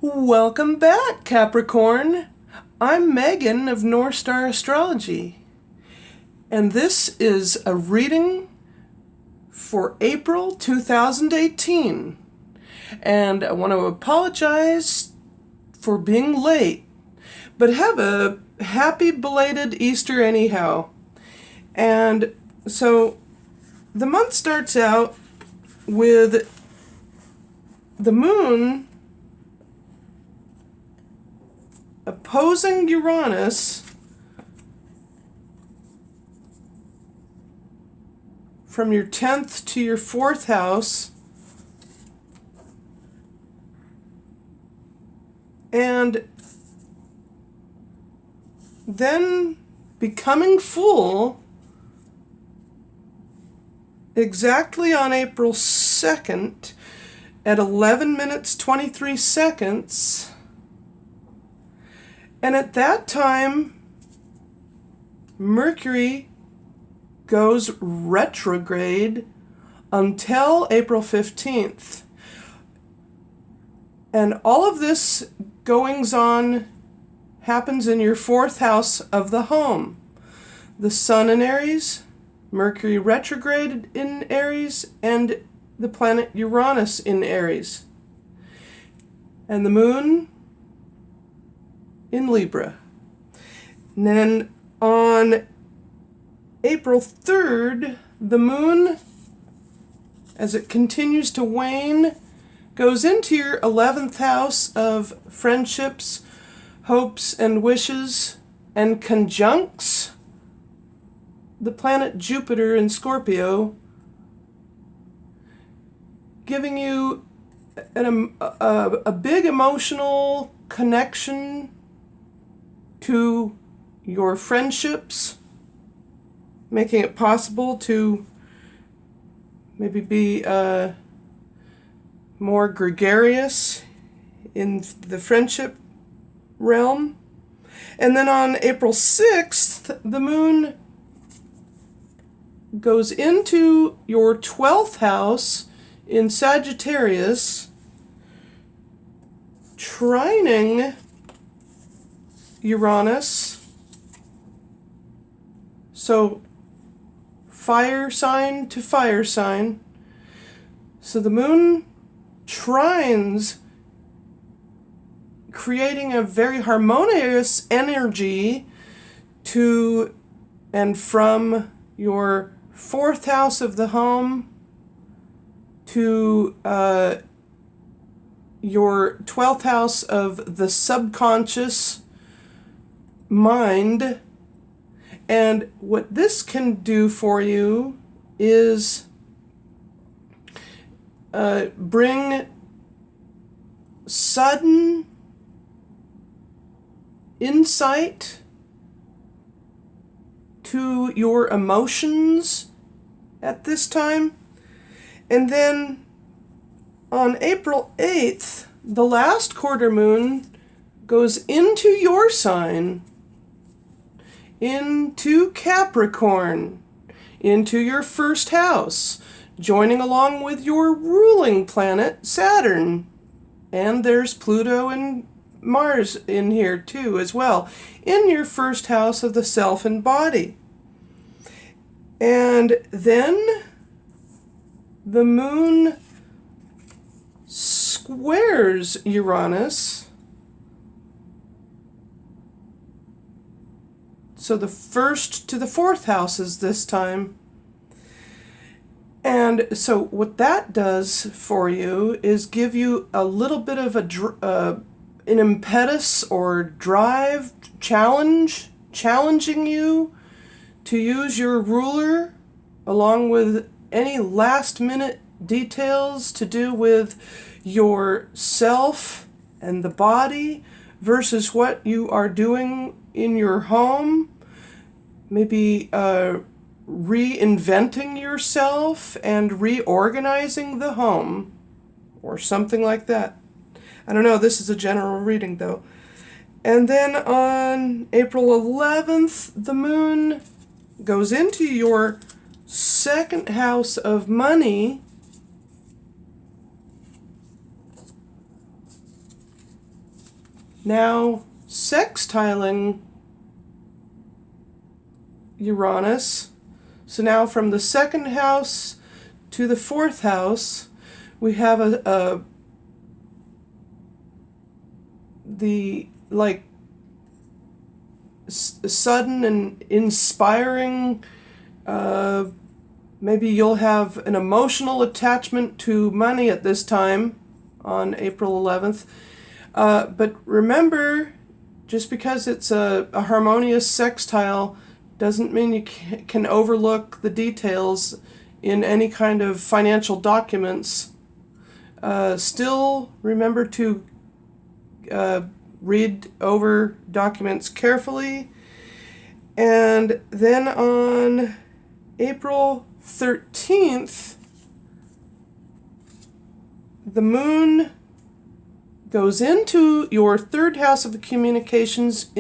Welcome back, Capricorn. I'm Megan of North Star Astrology, and this is a reading for April 2018. And I want to apologize for being late, but have a happy belated Easter anyhow. And so the month starts out with the moon opposing Uranus from your 10th to your 4th house, and then becoming full exactly on April 2nd at 11 minutes 23 seconds. And at that time, Mercury goes retrograde until April 15th. And all of this goings on happens in your 4th house of the home. The Sun in Aries, Mercury retrograde in Aries, and the planet Uranus in Aries. And the moon in Libra. And then on April 3rd, the moon, as it continues to wane, goes into your 11th house of friendships, hopes, and wishes, and conjuncts the planet Jupiter in Scorpio, giving you a big emotional connection to your friendships, making it possible to maybe be more gregarious in the friendship realm. And then on April 6th, the moon goes into your 12th house in Sagittarius, trining Uranus. So fire sign to fire sign. So the moon trines, creating a very harmonious energy to and from your 4th house of the home to your 12th house of the subconscious mind. And what this can do for you is bring sudden insight to your emotions at this time. And then on April 8th, the last quarter moon goes into your sign, into Capricorn, into your 1st house, joining along with your ruling planet, Saturn. And there's Pluto and Mars in here too as well, in your 1st house of the self and body. And then the moon squares Uranus. So the 1st to the 4th houses this time. And so what that does for you is give you a little bit of an impetus or drive, challenging you to use your ruler along with any last minute details to do with yourself and the body versus what you are doing in your home. Maybe reinventing yourself and reorganizing the home or something like that. I don't know, this is a general reading though. And then on April 11th, the moon goes into your 2nd house of money now sextiling Uranus. So now from the second house to the fourth house, we have the like sudden and inspiring, maybe you'll have an emotional attachment to money at this time on April 11th. But remember, just because it's a harmonious sextile doesn't mean you can overlook the details in any kind of financial documents. Still remember to read over documents carefully. And then on April 13th, the moon goes into your third house of communications,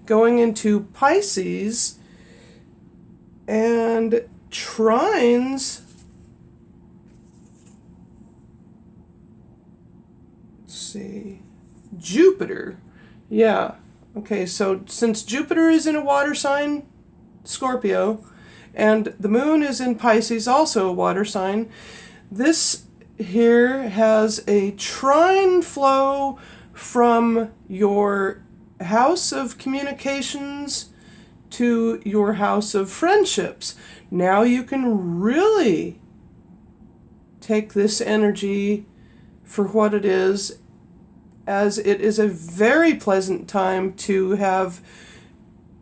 going into Pisces, and trines, let's see, Jupiter. Yeah. Okay, so since Jupiter is in a water sign, Scorpio, and the moon is in Pisces, also a water sign, this here has a trine flow from your house of communications to your house of friendships. Now you can really take this energy for what it is, as it is a very pleasant time to have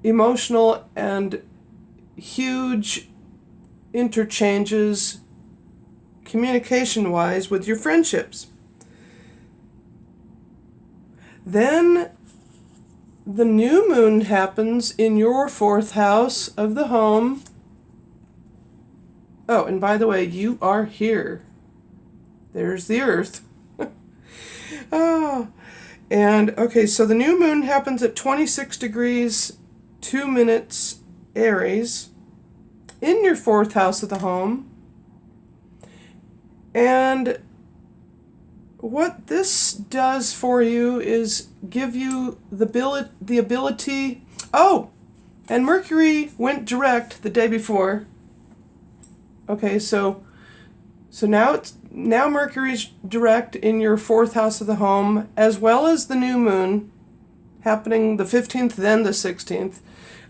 emotional and huge interchanges communication-wise with your friendships. Then the new moon happens in your fourth house of the home. Oh, and by the way, you are here. There's the Earth. Oh, and okay, so the new moon happens at 26 degrees 2 minutes Aries in your fourth house of the home. And what this does for you is give you the ability. Oh, and Mercury went direct the day before. Okay, so now Mercury's direct in your fourth house of the home, as well as the new moon happening the 15th, then the 16th.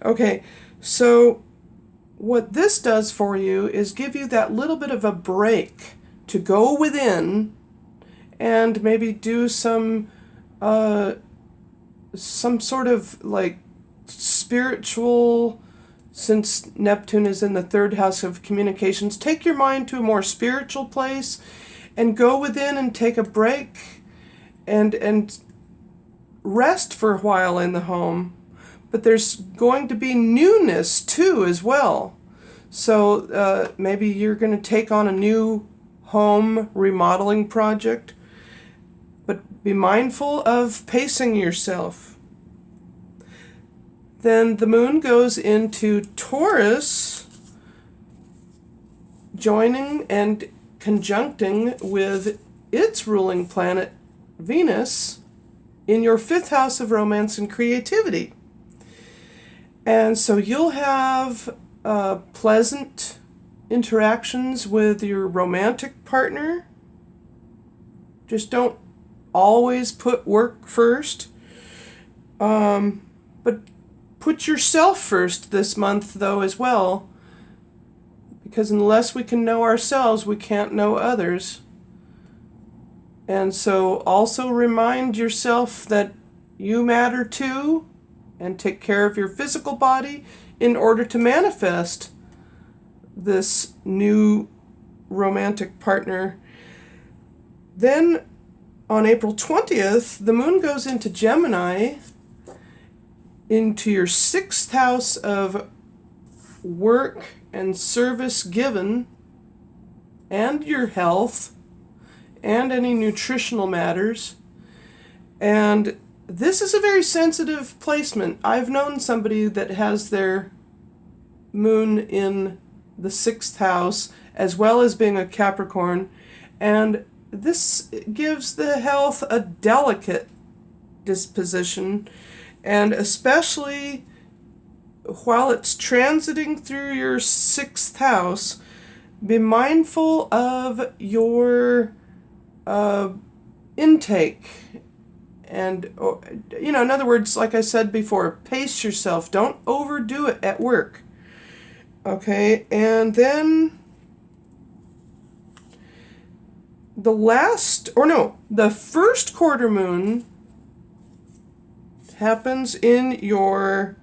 Okay, so what this does for you is give you that little bit of a break to go within and maybe do some sort of like spiritual, since Neptune is in the third house of communications, take your mind to a more spiritual place and go within and take a break and rest for a while in the home. But there's going to be newness too as well. So maybe you're going to take on a new home remodeling project, but be mindful of pacing yourself. Then the moon goes into Taurus, joining and conjuncting with its ruling planet, Venus, in your fifth house of romance and creativity. And so you'll have pleasant interactions with your romantic partner. Just don't always put work first. But put yourself first this month, though, as well. Because unless we can know ourselves, we can't know others. And so also remind yourself that you matter too, and take care of your physical body in order to manifest this new romantic partner. Then on April 20th, the moon goes into Gemini, into your sixth house of work and service given, and your health, and any nutritional matters. And this is a very sensitive placement. I've known somebody that has their moon in the sixth house, as well as being a Capricorn, and this gives the health a delicate disposition, and especially while it's transiting through your 6th house, be mindful of your intake. And, in other words, like I said before, pace yourself. Don't overdo it at work. Okay, and then the first quarter moon happens in your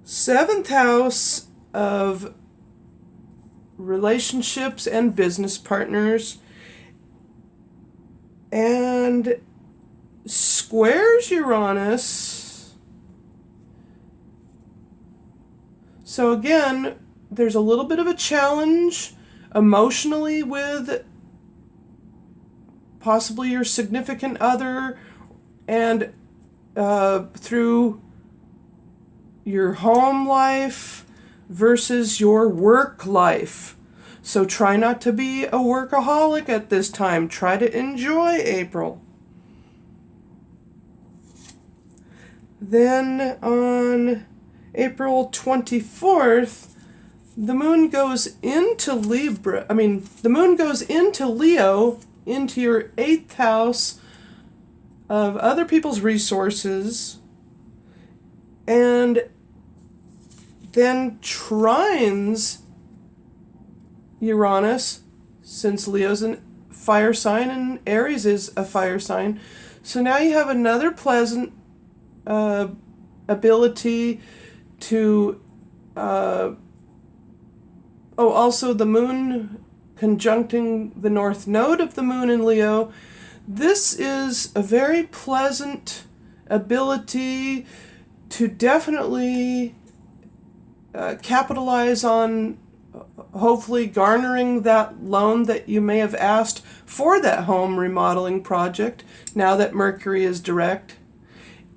7th house of relationships and business partners, and squares Uranus. So again, there's a little bit of a challenge emotionally with possibly your significant other, and through your home life versus your work life. So try not to be a workaholic at this time. Try to enjoy April. Then on April 24th, the moon goes into Leo, into your 8th house of other people's resources, and then trines Uranus, since Leo's a fire sign and Aries is a fire sign. So now you have another pleasant ability to also the moon conjuncting the north node of the moon in Leo. This is a very pleasant ability to definitely capitalize on hopefully garnering that loan that you may have asked for that home remodeling project now that Mercury is direct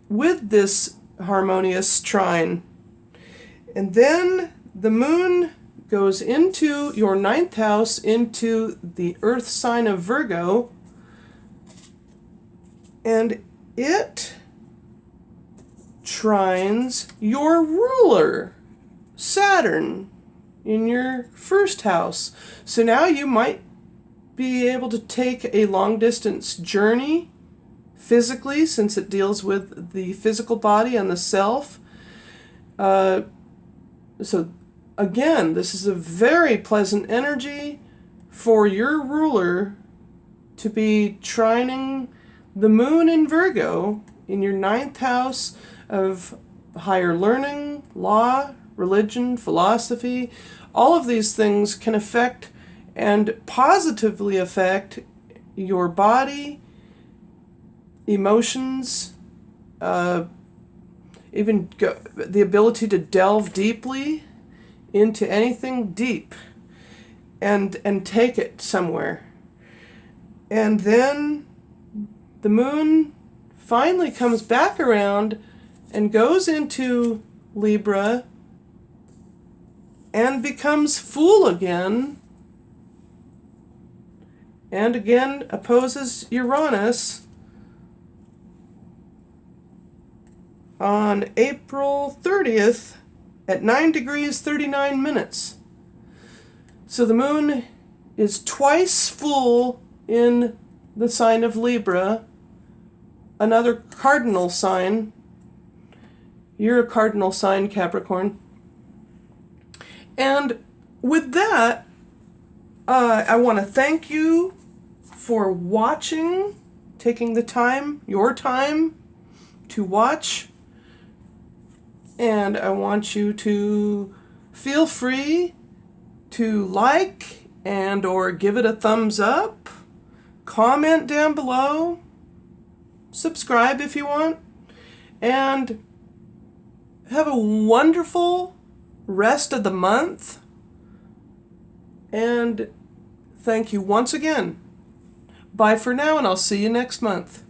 with this harmonious trine. And then the moon goes into your 9th house, into the earth sign of Virgo, and it trines your ruler, Saturn, in your 1st house. So now you might be able to take a long distance journey physically, since it deals with the physical body and the self. So again, this is a very pleasant energy for your ruler to be trining the moon in Virgo in your 9th house of higher learning, law, religion, philosophy. All of these things can affect and positively affect your body, emotions, even the ability to delve deeply into anything deep and take it somewhere. And then the moon finally comes back around and goes into Libra and becomes Fool again, and again opposes Uranus on April 30th at 9 degrees 39 minutes. So the moon is twice full in the sign of Libra, another cardinal sign. You're a cardinal sign, Capricorn. And with that, I want to thank you for watching, taking the time, your time, to watch. And I want you to feel free to like and or give it a thumbs up, comment down below, subscribe if you want, and have a wonderful rest of the month. And thank you once again. Bye for now, and I'll see you next month.